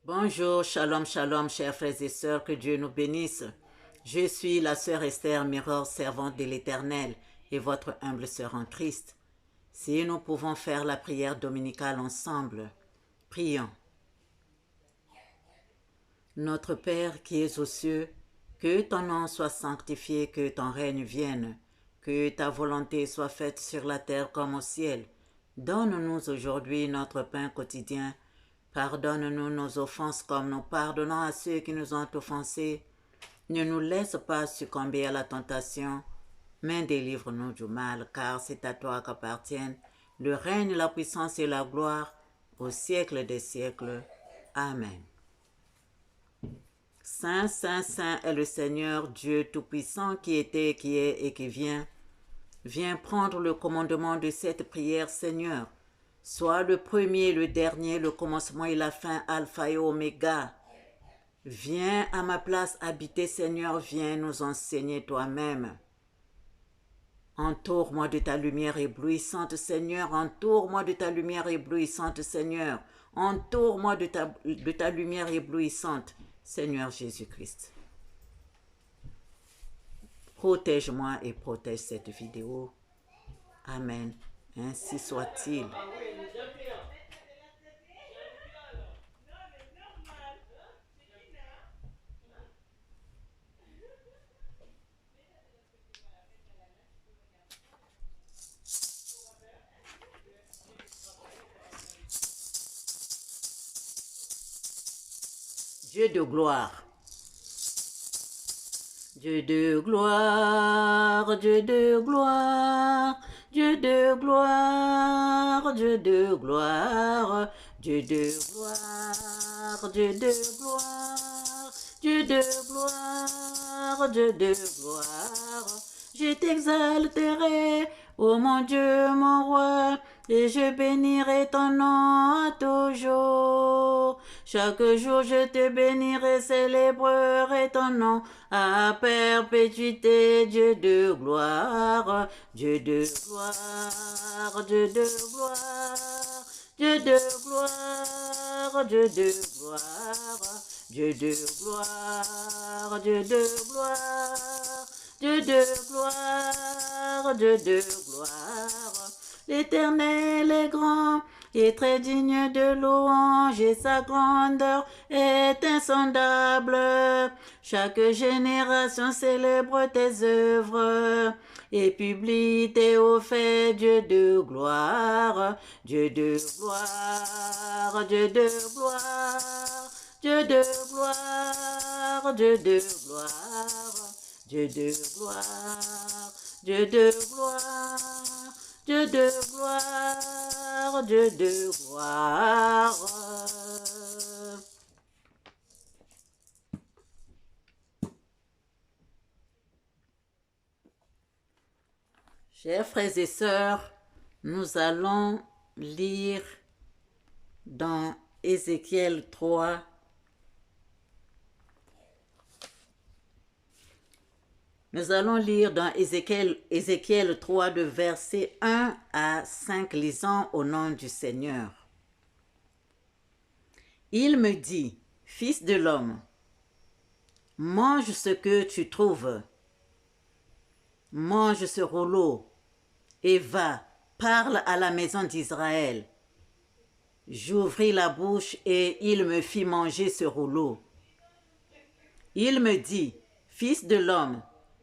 Bonjour, shalom, shalom, chers frères et sœurs, que Dieu nous bénisse. Je suis la sœur Esther Mirror, servante de l'Éternel, et votre humble sœur en Christ. Si nous pouvons faire la prière dominicale ensemble, prions. Notre Père qui es aux cieux, que ton nom soit sanctifié, que ton règne vienne, que ta volonté soit faite sur la terre comme au ciel. Donne-nous aujourd'hui notre pain quotidien. Pardonne-nous nos offenses comme nous pardonnons à ceux qui nous ont offensés. Ne nous laisse pas succomber à la tentation, mais délivre-nous du mal, car c'est à toi qu'appartiennent le règne, la puissance et la gloire au siècle des siècles. Amen. Saint, Saint, Saint est le Seigneur Dieu Tout-Puissant qui était, qui est et qui vient. Viens prendre le commandement de cette prière, Seigneur. Sois le premier, le dernier, le commencement et la fin, alpha et oméga. Viens à ma place habiter, Seigneur, viens nous enseigner toi-même. Entoure-moi de ta lumière éblouissante, Seigneur, entoure-moi de ta lumière éblouissante, Seigneur. Entoure-moi de ta lumière éblouissante, Seigneur Jésus-Christ. Protège-moi et protège cette vidéo. Amen. Ainsi soit-il. Dieu de gloire. Dieu de gloire, Dieu de gloire, Dieu de gloire, Dieu de gloire, Dieu de gloire, Dieu de gloire, Dieu de gloire, Dieu de gloire. Je t'exalterai, ô mon Dieu, mon roi, et je bénirai ton nom à toujours. Chaque jour je te bénirai, célébrerai ton nom à perpétuité, Dieu de gloire, Dieu de gloire, Dieu de gloire, Dieu de gloire, Dieu de gloire, Dieu de gloire, Dieu de gloire, Dieu de gloire, Dieu de gloire. L'Éternel est grand et très digne de louange, et sa grandeur est insondable. Chaque génération célèbre tes œuvres et publie tes hauts faits, Dieu de gloire, Dieu de gloire, Dieu de gloire, Dieu de gloire, Dieu de gloire, Dieu de gloire, Dieu de gloire, Dieu de gloire, Dieu de gloire. Chers frères et sœurs, nous allons lire dans Ézéchiel 3, nous allons lire dans Ézéchiel 3 de versets 1 à 5, lisant au nom du Seigneur. Il me dit, fils de l'homme, mange ce que tu trouves, mange ce rouleau, et va, parle à la maison d'Israël. J'ouvris la bouche et il me fit manger ce rouleau. Il me dit, fils de l'homme,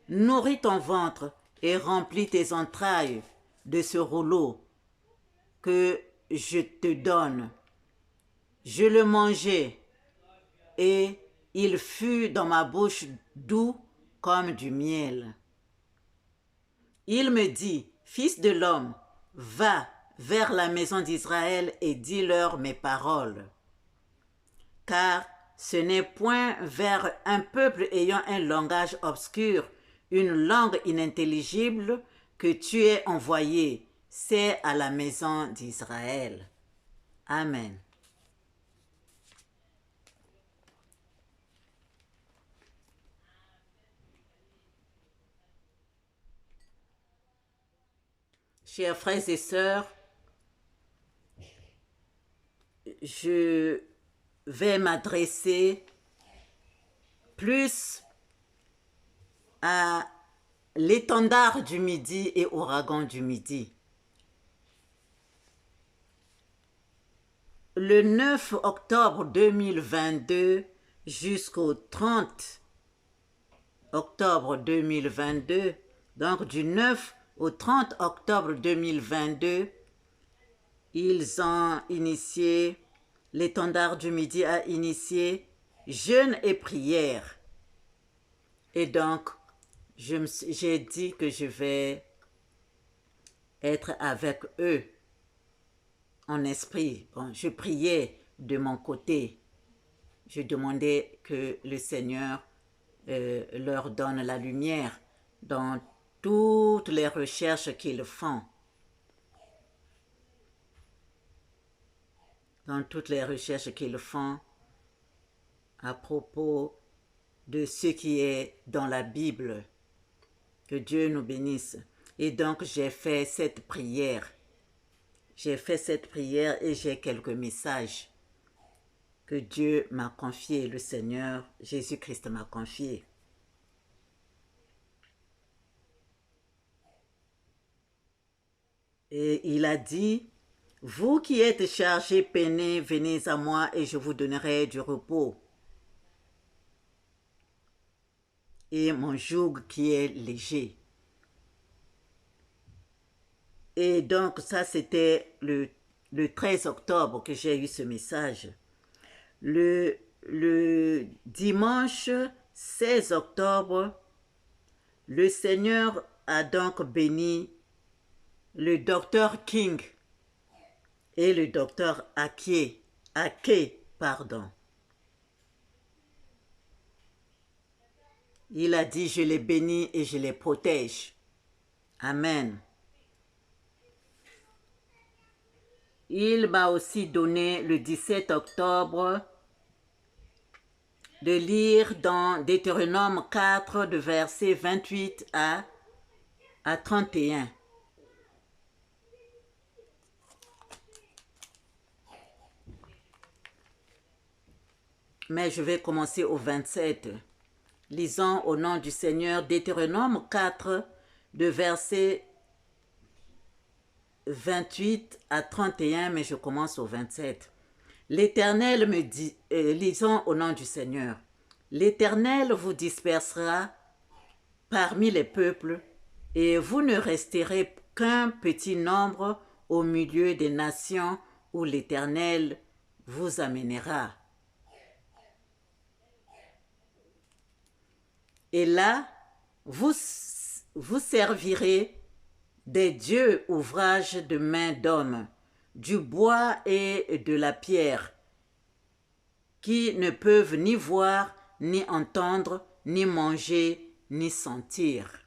nourris ton ventre et remplis tes entrailles de ce rouleau que je te donne. Je le mangeai et il fut dans ma bouche doux comme du miel. Il me dit, fils de l'homme, va vers la maison d'Israël et dis-leur mes paroles. Car ce n'est point vers un peuple ayant un langage obscur, une langue inintelligible que tu es envoyé, c'est à la maison d'Israël. Amen. Chers frères et sœurs, je vais m'adresser plus à l'étendard du Midi et ouragan du Midi. Le 9 octobre 2022 jusqu'au 30 octobre 2022, donc du 9 au 30 octobre 2022, ils ont initié, l'étendard du Midi a initié jeûne et prière. Et donc, j'ai dit que je vais être avec eux en esprit. Bon, je priais de mon côté. Je demandais que le Seigneur leur donne la lumière dans toutes les recherches qu'ils font. Dans toutes les recherches qu'ils font à propos de ce qui est dans la Bible. Que Dieu nous bénisse. Et donc, j'ai fait cette prière. J'ai fait cette prière et j'ai quelques messages que Dieu m'a confiés, le Seigneur Jésus-Christ m'a confiés. Et il a dit, « Vous qui êtes chargés, peinés, venez à moi et je vous donnerai du repos. Et mon joug qui est léger. » Et donc, ça, c'était le 13 octobre que j'ai eu ce message. Le dimanche 16 octobre, le Seigneur a donc béni le docteur King et le docteur Ake, pardon. Il a dit, je les bénis et je les protège. Amen. Il m'a aussi donné le 17 octobre de lire dans Deutéronome 4, de versets 28 à 31. Mais je vais commencer au 27. Lisons au nom du Seigneur Deutéronome 4, de versets 28 à 31, mais je commence au 27. L'Éternel me dit, lisons au nom du Seigneur, l'Éternel vous dispersera parmi les peuples, et vous ne resterez qu'un petit nombre au milieu des nations où l'Éternel vous amènera. Et là, vous servirez des dieux ouvrages de main d'homme, du bois et de la pierre, qui ne peuvent ni voir, ni entendre, ni manger, ni sentir.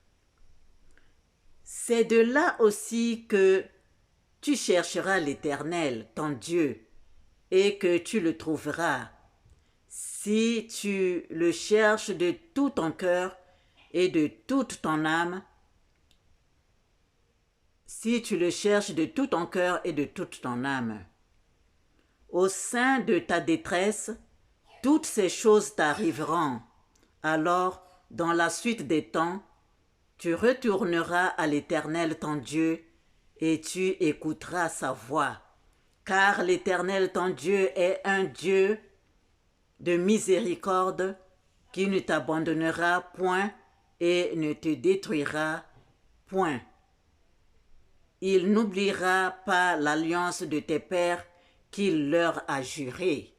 C'est de là aussi que tu chercheras l'Éternel, ton Dieu, et que tu le trouveras, si tu le cherches de tout ton cœur et de toute ton âme, si tu le cherches de tout ton cœur et de toute ton âme. Au sein de ta détresse, toutes ces choses t'arriveront. Alors, dans la suite des temps, tu retourneras à l'Éternel ton Dieu et tu écouteras sa voix. Car l'Éternel ton Dieu est un Dieu de miséricorde qui ne t'abandonnera point et ne te détruira point. Il n'oubliera pas l'alliance de tes pères qu'il leur a jurée.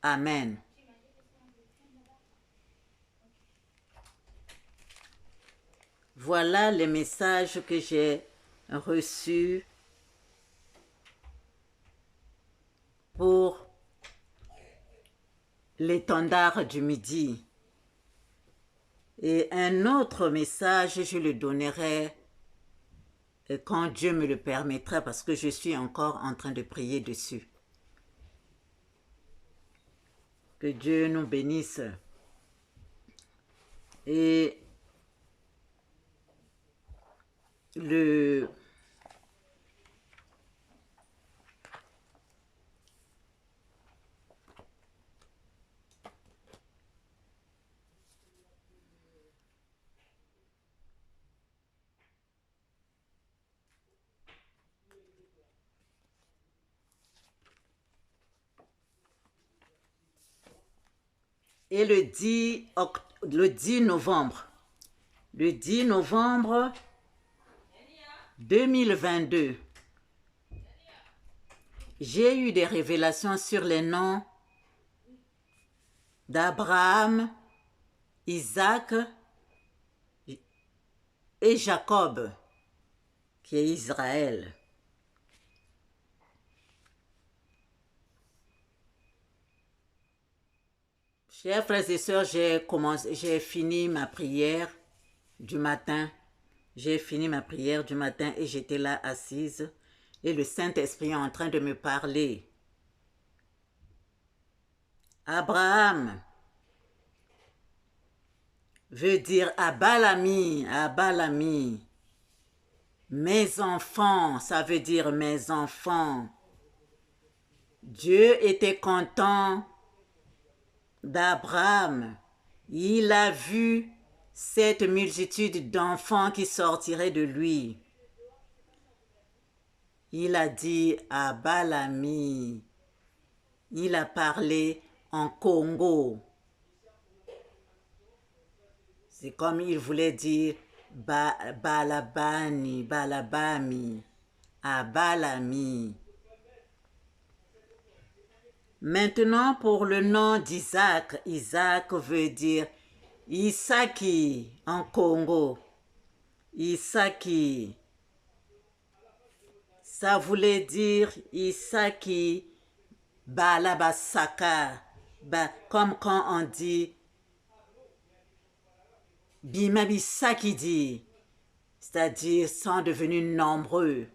Amen. Voilà les messages que j'ai reçus pour l'étendard du Midi. Et un autre message, je le donnerai quand Dieu me le permettra, parce que je suis encore en train de prier dessus. Que Dieu nous bénisse. Et le Et le 10 novembre, le 10 novembre 2022, j'ai eu des révélations sur les noms d'Abraham, Isaac et Jacob, qui est Israël. Chers frères et sœurs, j'ai fini ma prière du matin. J'ai fini ma prière du matin et j'étais là assise et le Saint-Esprit est en train de me parler. Abraham veut dire Abalami, Abalami. Mes enfants, ça veut dire mes enfants. Dieu était content d'Abraham. Il a vu cette multitude d'enfants qui sortiraient de lui. Il a dit à Balami. Il a parlé en Congo. C'est comme il voulait dire Balabani, Balabami, à Balami. Maintenant, pour le nom d'Isaac, Isaac veut dire Isaki en Congo. Isaki. Ça voulait dire Isaki Balabasaka. Comme quand on dit Bimabisaki, c'est-à-dire sont devenus nombreux.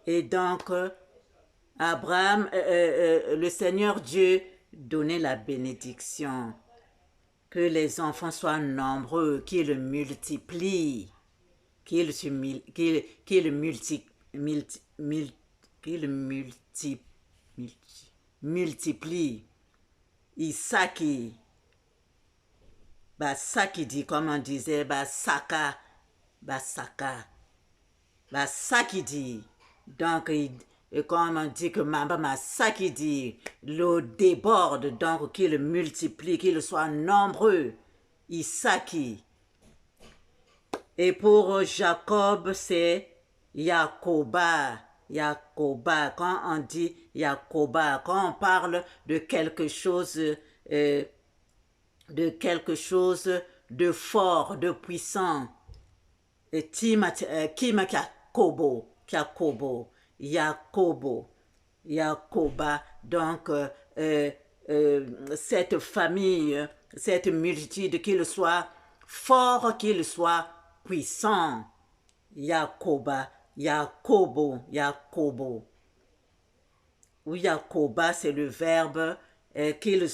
Et donc, Abraham, le Seigneur Dieu donnait la bénédiction. Que les enfants soient nombreux, qu'ils multiplient, qu'ils multiplient. Isaki, Basaki dit, comme on disait, Basaka, Basaka, Basaki dit. Donc, et comme on dit que Mamba Masaki dit, l'eau déborde, donc qu'il multiplie, qu'il soit nombreux. Isaki. Et pour Jacob, c'est Yakoba. Yakoba. Quand on dit Yakoba, quand on parle de quelque chose de fort, de puissant, Kimakobo, Yakobo, Yakoba. Donc, cette famille, cette multitude, qu'il soit fort, qu'il soit puissant. Yakoba, Yakobo, Yakobo. Ou Yakoba, c'est le verbe qu'il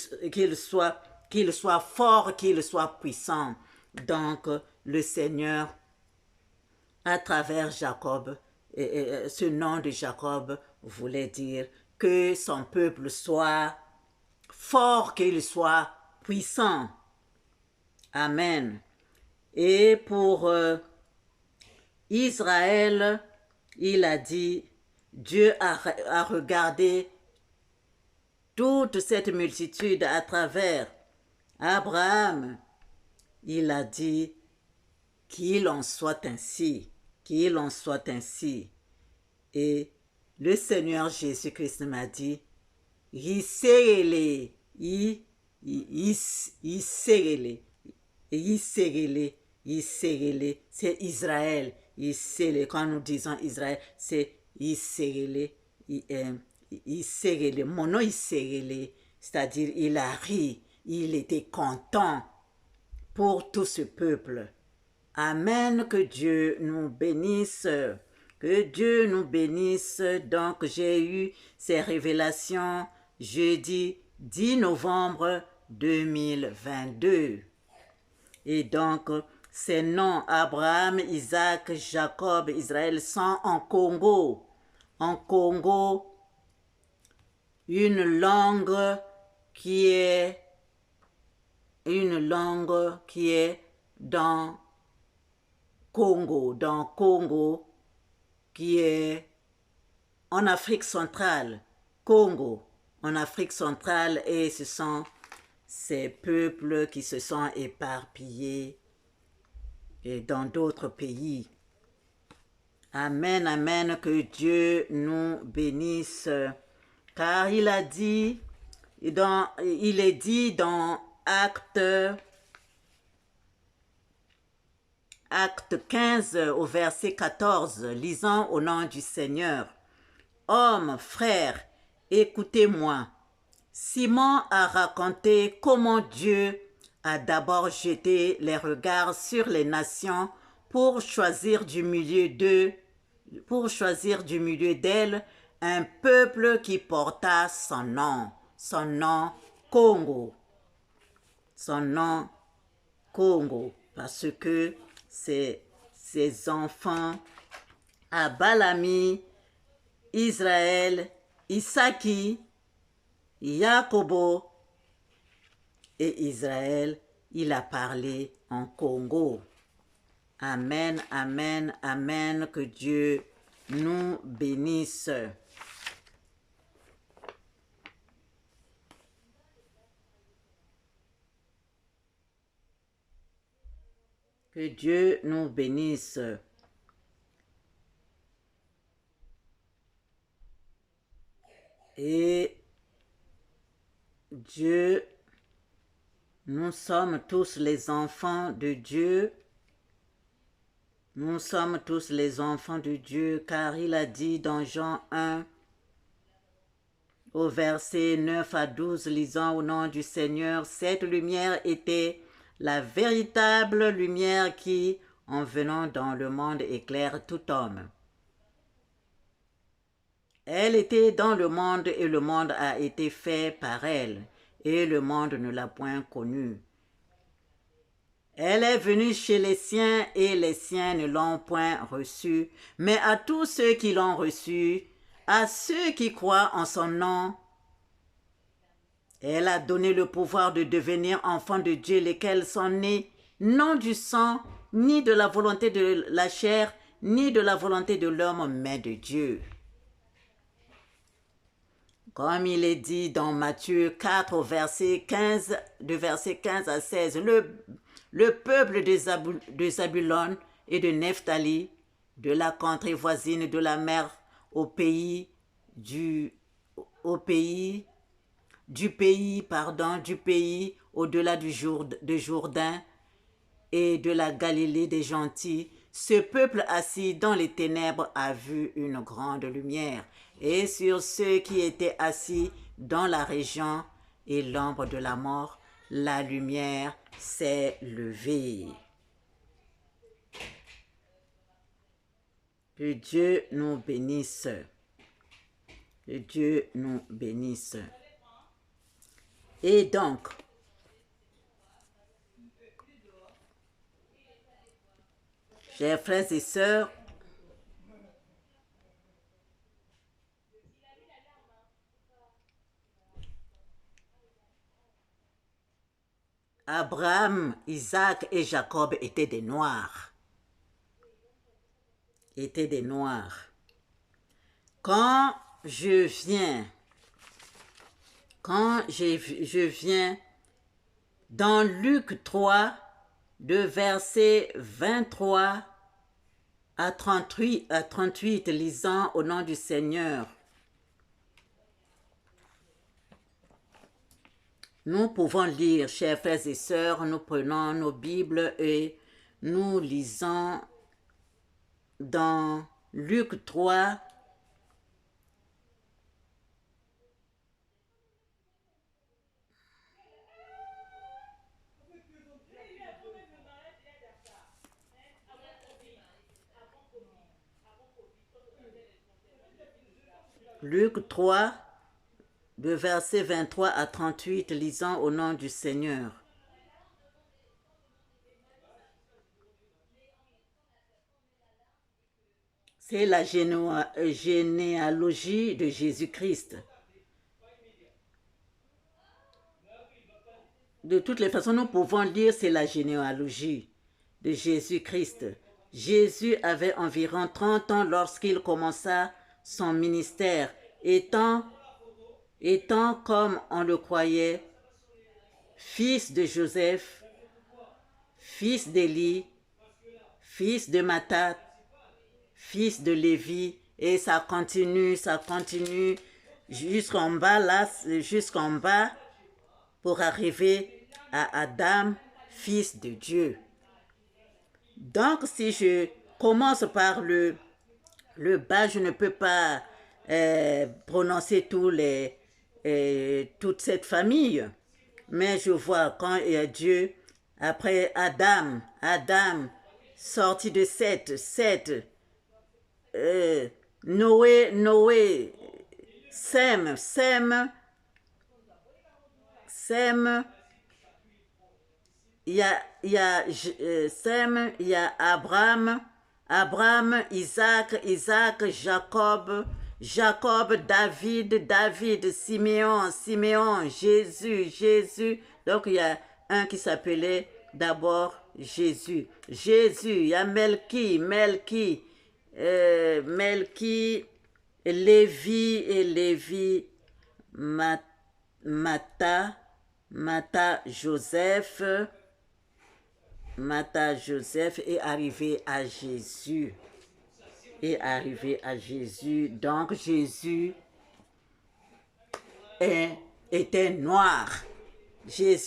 soit fort, qu'il soit puissant. Donc, le Seigneur, à travers Jacob, ce nom de Jacob voulait dire que son peuple soit fort, qu'il soit puissant. Amen. Et pour Israël, il a dit, Dieu a regardé toute cette multitude à travers Abraham. Il a dit qu'il en soit ainsi, qu'il en soit ainsi. Et le Seigneur Jésus-Christ m'a dit, Yisérele, c'est Israël. Quand nous disons Israël, c'est Yisérele, mon nom Yisérele, c'est-à-dire il a ri, il était content pour tout ce peuple. Amen, que Dieu nous bénisse. Que Dieu nous bénisse. Donc, j'ai eu ces révélations jeudi 10 novembre 2022. Et donc, ces noms Abraham, Isaac, Jacob, Israël sont en Congo. En Congo, une langue qui est dans Congo, qui est en Afrique centrale. Congo, en Afrique centrale, et ce sont ces peuples qui se sont éparpillés et dans d'autres pays. Amen, amen, que Dieu nous bénisse, car il est dit dans Acte 15 au verset 14, lisant au nom du Seigneur. Hommes, frères, écoutez-moi. Simon a raconté comment Dieu a d'abord jeté les regards sur les nations pour choisir du milieu d'elles un peuple qui porta son nom Congo. Son nom Congo, parce que ses enfants, Abalami, Israël, Isaki, Jacobo et Israël, il a parlé en Congo. Amen, amen, amen, que Dieu nous bénisse. Que Dieu nous bénisse. Et Dieu, nous sommes tous les enfants de Dieu. Nous sommes tous les enfants de Dieu, car il a dit dans Jean 1, au verset 9 à 12, lisant au nom du Seigneur, cette lumière était la véritable lumière qui, en venant dans le monde, éclaire tout homme. Elle était dans le monde et le monde a été fait par elle, et le monde ne l'a point connue. Elle est venue chez les siens et les siens ne l'ont point reçue, mais à tous ceux qui l'ont reçue, à ceux qui croient en son nom, elle a donné le pouvoir de devenir enfants de Dieu, lesquels sont nés non du sang, ni de la volonté de la chair, ni de la volonté de l'homme, mais de Dieu. Comme il est dit dans Matthieu 4, verset 15, de verset 15 à 16, le peuple de Zabulon et de Nephtali, de la contrée voisine de la mer au pays au-delà du Jourdain et de la Galilée des gentils, ce peuple assis dans les ténèbres a vu une grande lumière. Et sur ceux qui étaient assis dans la région et l'ombre de la mort, la lumière s'est levée. Que Dieu nous bénisse. Que Dieu nous bénisse. Et donc, chers frères et sœurs, Abraham, Isaac et Jacob étaient des Noirs. Quand je viens dans Luc 3, de verset 23 à 38, lisant au nom du Seigneur, nous pouvons lire, chers frères et sœurs, nous prenons nos Bibles et nous lisons dans Luc 3, de versets 23 à 38, lisant au nom du Seigneur. C'est la généalogie de Jésus-Christ. De toutes les façons, nous pouvons lire, c'est la généalogie de Jésus-Christ. Jésus avait environ 30 ans lorsqu'il commença son ministère, étant comme on le croyait, fils de Joseph, fils d'Élie, fils de Mathat, fils de Lévi, et ça continue jusqu'en bas, là, jusqu'en bas, pour arriver à Adam, fils de Dieu. Donc, si je commence par le bas, je ne peux pas prononcer toute cette famille. Mais je vois quand Dieu, après Adam, sorti de Seth, Noé, Sem, il y a Sem, il y a Abraham, Isaac, Jacob, David, Siméon, Jésus. Donc il y a un qui s'appelait d'abord Jésus, il y a Melchi, Lévi, Joseph est arrivé à Jésus. Donc Jésus était noir. Chers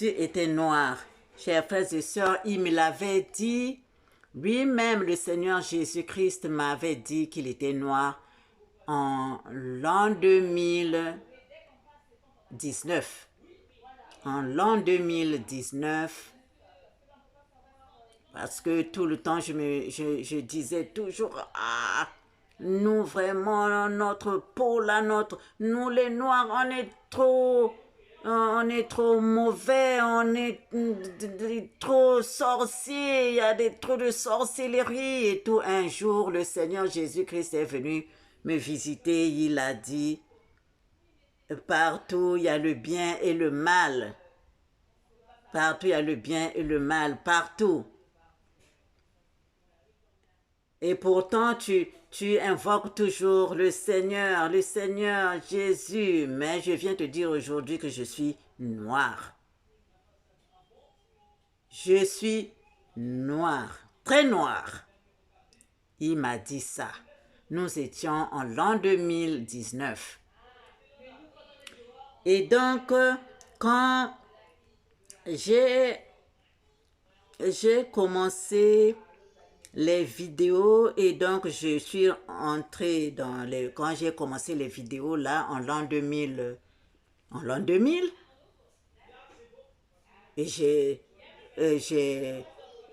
frères et sœurs, il me l'avait dit. Lui-même, le Seigneur Jésus-Christ m'avait dit qu'il était noir en l'an 2019. En l'an 2019, parce que tout le temps, je disais toujours, nous vraiment, notre peau là, nous les Noirs, on est trop mauvais, on est trop sorciers, il y a trop de sorcellerie et tout. Un jour, le Seigneur Jésus-Christ est venu me visiter, il a dit, partout il y a le bien et le mal. Partout. Et pourtant, tu invoques toujours le Seigneur Jésus. Mais je viens te dire aujourd'hui que je suis noir. Je suis noir, très noir. Il m'a dit ça. Nous étions en l'an 2019. Et donc, quand j'ai commencé les vidéos, et donc je suis entrée quand j'ai commencé les vidéos là en l'an 2000, et j'ai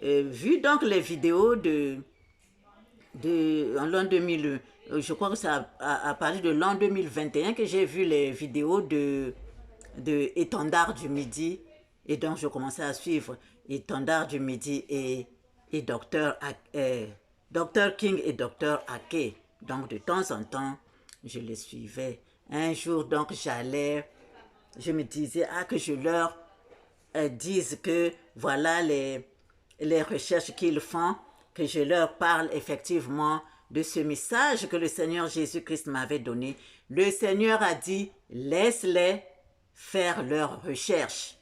vu donc les vidéos en l'an 2000, je crois que c'est à partir de l'an 2021 que j'ai vu les vidéos de Étendard du Midi, et donc je commençais à suivre Étendard du Midi et Dr King et Dr Ake. Donc de temps en temps, je les suivais. Un jour, donc je me disais que je leur dise que voilà les recherches qu'ils font, que je leur parle effectivement de ce message que le Seigneur Jésus-Christ m'avait donné. Le Seigneur a dit, laisse-les faire leurs recherches.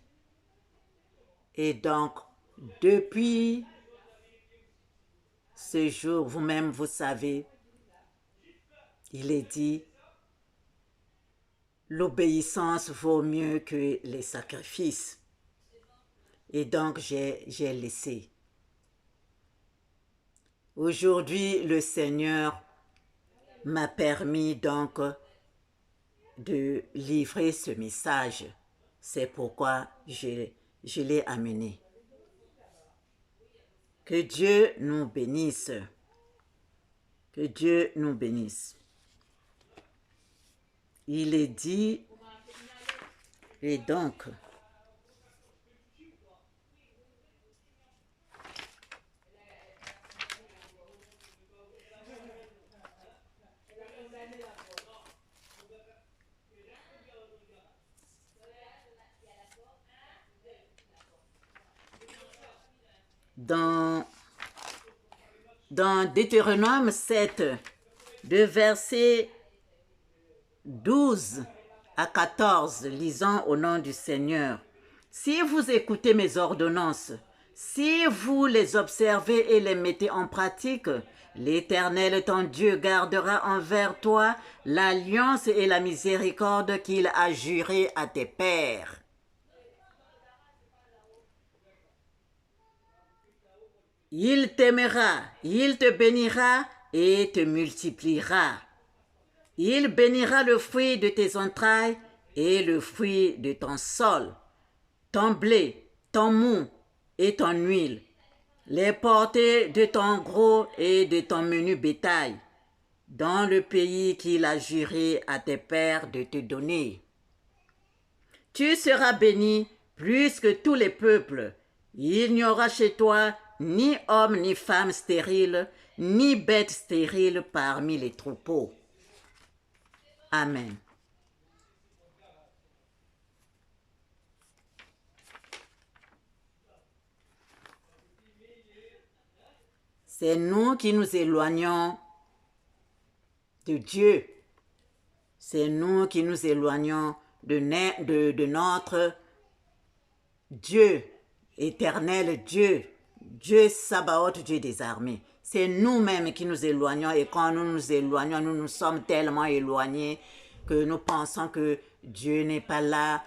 Et donc, depuis ce jour, vous-même, vous savez, il est dit, l'obéissance vaut mieux que les sacrifices. Et donc, j'ai laissé. Aujourd'hui, le Seigneur m'a permis donc de livrer ce message. C'est pourquoi je l'ai amené. Que Dieu nous bénisse. Que Dieu nous bénisse. Il est dit, et donc, dans Deutéronome 7, de verset 12 à 14, lisons au nom du Seigneur. Si vous écoutez mes ordonnances, si vous les observez et les mettez en pratique, l'Éternel ton Dieu gardera envers toi l'alliance et la miséricorde qu'il a jurée à tes pères. Il t'aimera, il te bénira et te multipliera. Il bénira le fruit de tes entrailles et le fruit de ton sol, ton blé, ton mou et ton huile, les portées de ton gros et de ton menu bétail, dans le pays qu'il a juré à tes pères de te donner. Tu seras béni plus que tous les peuples. Il n'y aura chez toi ni homme ni femme stérile, ni bête stérile parmi les troupeaux. Amen. C'est nous qui nous éloignons de Dieu. C'est nous qui nous éloignons de notre Dieu, éternel Dieu, Dieu Sabaoth, Dieu des armées. C'est nous-mêmes qui nous éloignons et quand nous nous éloignons, nous nous sommes tellement éloignés que nous pensons que Dieu n'est pas là.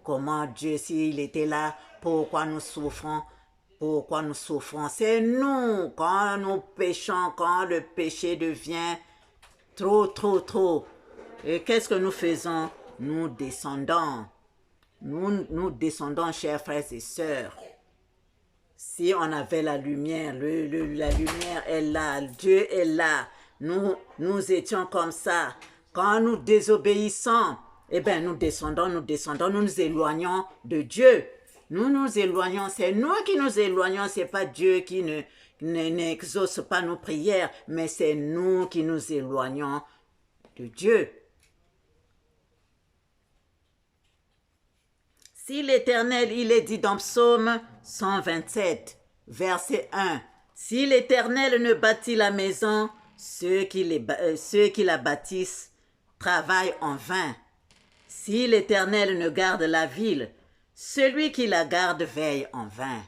Comment Dieu, s'il était là, pourquoi nous souffrons? Pourquoi nous souffrons? C'est nous, quand nous péchons, quand le péché devient trop. Et qu'est-ce que nous faisons? Nous descendons. Nous descendons, chers frères et sœurs. Si on avait la lumière, la lumière est là, Dieu est là. Nous étions comme ça. Quand nous désobéissons, eh bien, nous descendons, nous nous éloignons de Dieu. Nous nous éloignons, c'est nous qui nous éloignons, c'est pas Dieu qui n'exauce pas nos prières, mais c'est nous qui nous éloignons de Dieu. Si l'Éternel, il est dit dans Psaume 127, verset 1, « Si l'Éternel ne bâtit la maison, ceux qui la bâtissent travaillent en vain. Si l'Éternel ne garde la ville, celui qui la garde veille en vain. »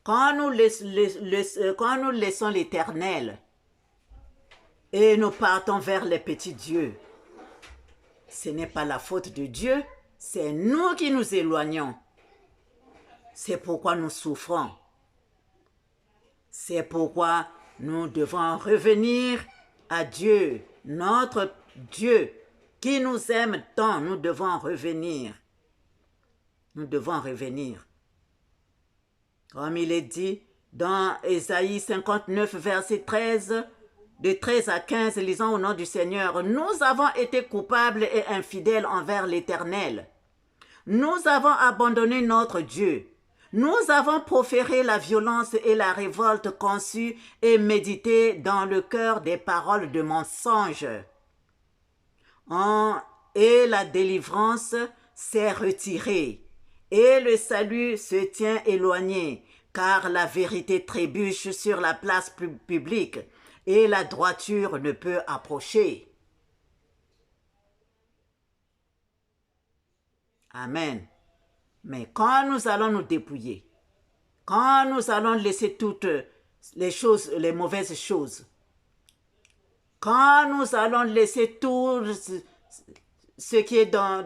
Quand nous laissons l'Éternel et nous partons vers les petits dieux, ce n'est pas la faute de Dieu, c'est nous qui nous éloignons. C'est pourquoi nous souffrons. C'est pourquoi nous devons revenir à Dieu, notre Dieu, qui nous aime tant. Nous devons revenir. Nous devons revenir. Comme il est dit dans Ésaïe 59, verset 13, de 13 à 15, lisons au nom du Seigneur. « Nous avons été coupables et infidèles envers l'Éternel. Nous avons abandonné notre Dieu. Nous avons proféré la violence et la révolte conçue et médité dans le cœur des paroles de mensonge. Et la délivrance s'est retirée, et le salut se tient éloigné, car la vérité trébuche sur la place publique, et la droiture ne peut approcher. » Amen. Mais quand nous allons nous dépouiller, quand nous allons laisser toutes les choses, les mauvaises choses, quand nous allons laisser tout ce qui est dans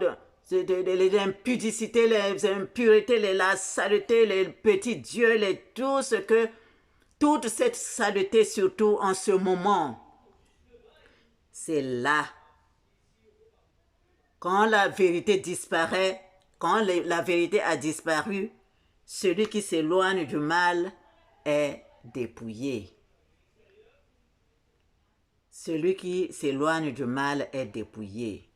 les impudicités, les impuretés, la saleté, les petits dieux, toute cette saleté, surtout en ce moment, c'est là. Quand la vérité disparaît, quand la vérité a disparu, celui qui s'éloigne du mal est dépouillé. Celui qui s'éloigne du mal est dépouillé.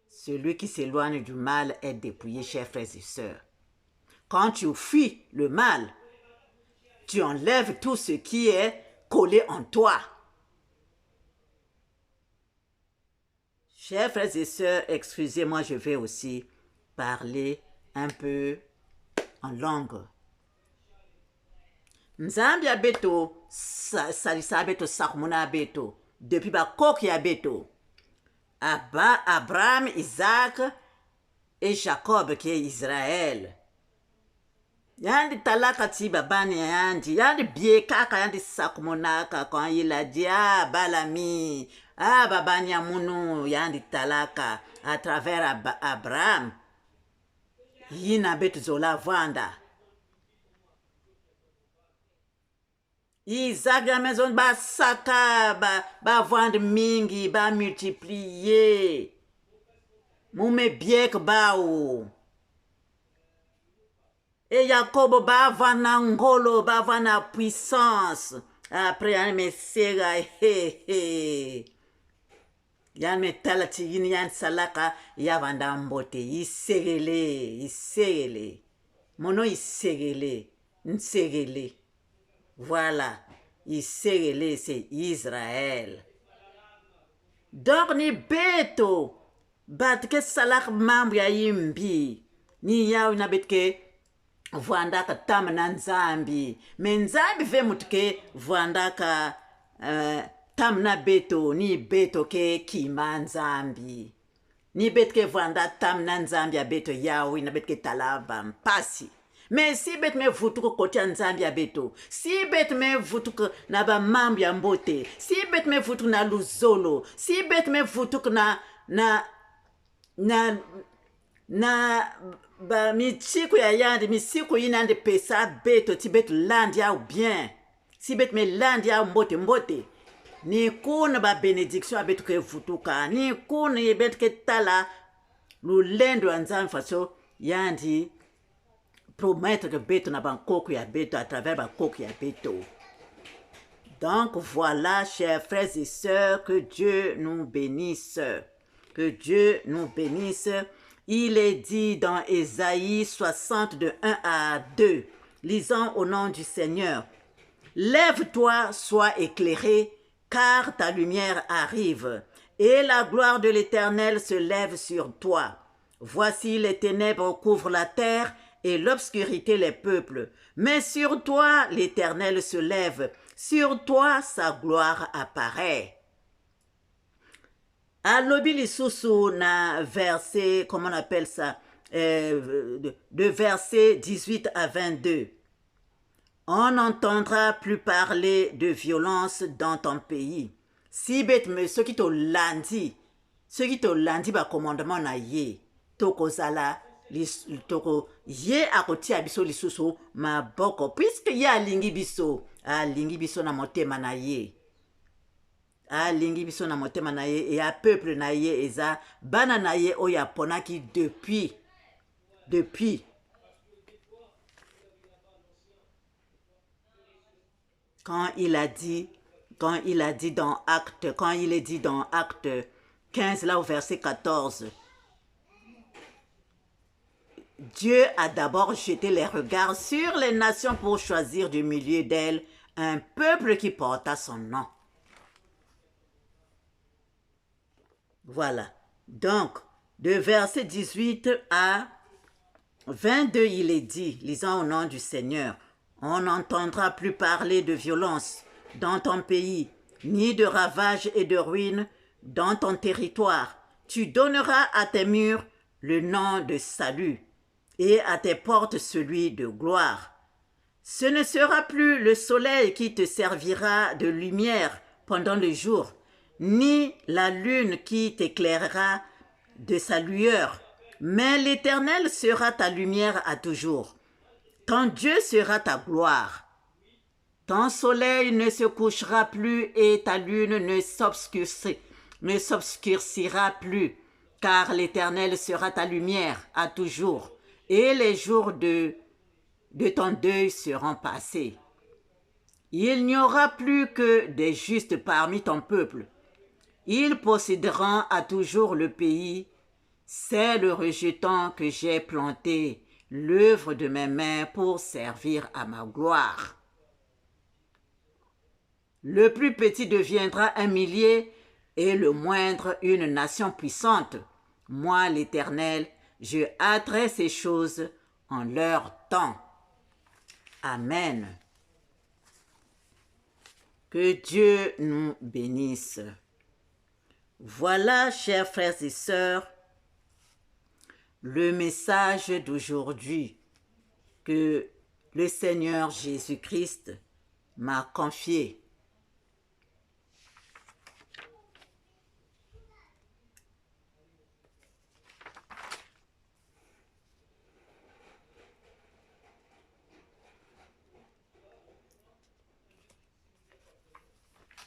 Celui qui s'éloigne du mal est dépouillé, chers frères et sœurs. Quand tu fuis le mal, tu enlèves tout ce qui est collé en toi. Chers frères et sœurs, excusez-moi, je vais aussi parler un peu en langue. Nzambi abeto salisa abeto sakumuna abeto depuis ba koki abeto. Abraham, Isaac et Jacob qui est Israël. Yandi talaka ti babani yandi bie kaka yandi sakumonaka quand il a dit balami babani amunu yandi talaka à travers Abraham yina betu zola vanda Isaac ya maison ba saka ba vendre mingi ba multiplier mume biek bao. Et Jacob va vana ngolo, va vana puissance. Après, il me sera, yan me talati yan salaka, ya vanda mbote, isegele. Mono isegele, nsegele. Voilà, isegele, c'est Israël. Donc, ni beto, bat que salak mambo ya yimbi, ni ya una betke, voandaka tam na nzambi me nzambi ve mutu ke voandaka tam na beto ni beto ke kima nzambi ni beto ke voanda tam na nzambi ya beto yawi na beto ke talaba mpasi me si beto me vutuku kotia nzambi ya beto si beto me vutuku na bamambo ya mbote si beto me vutuku na luzolo si beto me vutuku na ba mitsiku ya yandi misiku yinandi pesa beto ti beto landi au bien si beto me landi au mbote ni kuna ba benediction a beto ke vutuka ni kuna ye beto ke tala lulendo ya nzambi faso yandi promettre que beto na bankoko ya beto à travers bankoko ya beto. Donc voilà, chers frères et sœurs, que Dieu nous bénisse, que Dieu nous bénisse. Il est dit dans Ésaïe 60 de 1 à 2, lisons au nom du Seigneur. Lève-toi, sois éclairé, car ta lumière arrive, et la gloire de l'Éternel se lève sur toi. Voici les ténèbres couvrent la terre, et l'obscurité les peuples. Mais sur toi, l'Éternel se lève, sur toi sa gloire apparaît. Alobi lisusu na verset, comment on appelle ça, de verset 18 à 22. On n'entendra plus parler de violence dans ton pays. Si bet me ce qui te lundi ba commandement na ye, toko zala, toko ye akoti abiso lisusu ma boko, puisque ye alingi biso na motema na ye. Alingi biso na motema na ye et a peuple na ye eza bana na ye oya ponaki depuis quand il est dit dans Acte 15 là au verset 14, Dieu a d'abord jeté les regards sur les nations pour choisir du milieu d'elles un peuple qui porta son nom. Voilà. Donc, de verset 18 à 22, il est dit, lisant au nom du Seigneur, on n'entendra plus parler de violence dans ton pays, ni de ravages et de ruines dans ton territoire. Tu donneras à tes murs le nom de salut et à tes portes celui de gloire. Ce ne sera plus le soleil qui te servira de lumière pendant le jour, ni la lune qui t'éclairera de sa lueur, mais l'Éternel sera ta lumière à toujours. Ton Dieu sera ta gloire. Ton soleil ne se couchera plus et ta lune ne s'obscurcira plus, car l'Éternel sera ta lumière à toujours, et les jours de ton deuil seront passés. Il n'y aura plus que des justes parmi ton peuple. Ils posséderont à toujours le pays. C'est le rejeton que j'ai planté, l'œuvre de mes mains pour servir à ma gloire. Le plus petit deviendra un millier et le moindre une nation puissante. Moi, l'Éternel, je hâterai ces choses en leur temps. Amen. Que Dieu nous bénisse. Voilà, chers frères et sœurs, le message d'aujourd'hui que le Seigneur Jésus-Christ m'a confié.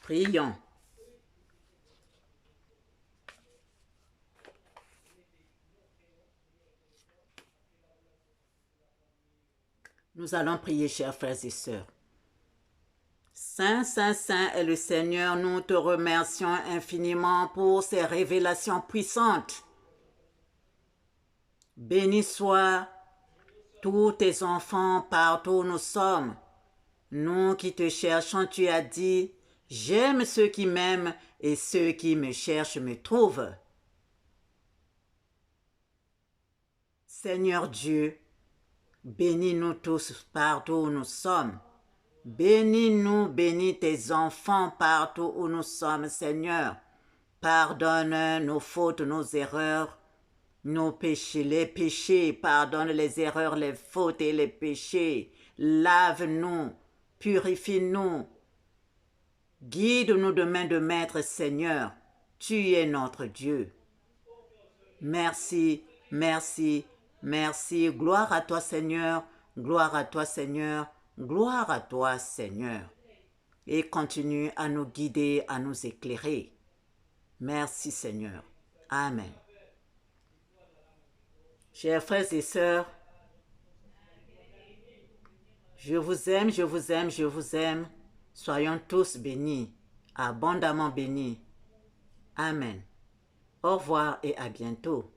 Prions. Nous allons prier, chers frères et sœurs. Saint, Saint, Saint est le Seigneur, nous te remercions infiniment pour ces révélations puissantes. Béni soient tous tes enfants partout où nous sommes. Nous qui te cherchons, tu as dit, j'aime ceux qui m'aiment et ceux qui me cherchent me trouvent. Seigneur Dieu, bénis-nous tous partout où nous sommes. Bénis-nous, bénis tes enfants partout où nous sommes, Seigneur. Pardonne nos fautes, nos erreurs, nos péchés, les péchés. Pardonne les erreurs, les fautes et les péchés. Lave-nous, purifie-nous. Guide-nous de main de maître, Seigneur. Tu es notre Dieu. Merci, merci, merci. Gloire à toi, Seigneur. Gloire à toi, Seigneur. Gloire à toi, Seigneur. Et continue à nous guider, à nous éclairer. Merci, Seigneur. Amen. Chers frères et sœurs, je vous aime, je vous aime, je vous aime. Soyons tous bénis, abondamment bénis. Amen. Au revoir et à bientôt.